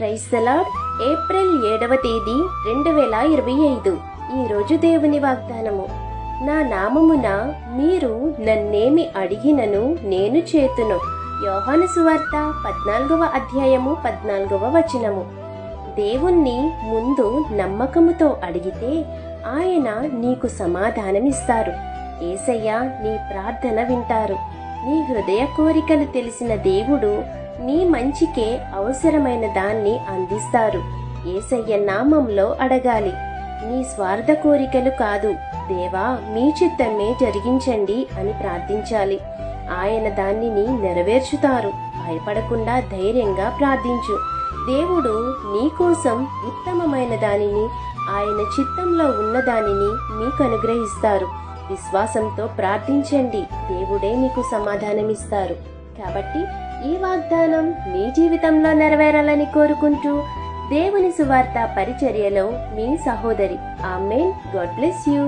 Praise the lord. April 7వ తేదీ 2025. ఈరోజు దేవుని వాగ్దానము. నా నామమున మీరు నన్నేమి అడిగినను నేను చేతును. యోహాను సువార్త 14వ అధ్యాయము 14వ వచనము. దేవుణ్ణి ముందు నమ్మకముతో అడిగితే ఆయన నీకు సమాధానమిస్తారు. యేసయ్య నీ ప్రార్థన వింటారు. నీ హృదయ కోరికలు తెలిసిన దేవుడు నీ మంచికే అవసరమైన దాన్ని అందిస్తారు. యేసయ్య నామంలో అడగాలి. నీ స్వార్థ కోరికలు కాదు, దేవా మీ చిత్తమే జరిగించండి అని ప్రార్థించాలి. ఆయన దానిని నెరవేర్చుతారు. భయపడకుండా ధైర్యంగా ప్రార్థించు. దేవుడు నీ కోసం ఉత్తమమైన దానిని, ఆయన చిత్తంలో ఉన్న దానిని మీకు అనుగ్రహిస్తారు. విశ్వాసంతో ప్రార్థించండి, దేవుడే మీకు సమాధానమిస్తారు. కాబట్టి ఈ వాగ్దానం మీ జీవితంలో నెరవేరాలని కోరుకుంటూ దేవుని సువార్త పరిచర్యలో మీ సహోదరి. ఆమేన్. God bless you.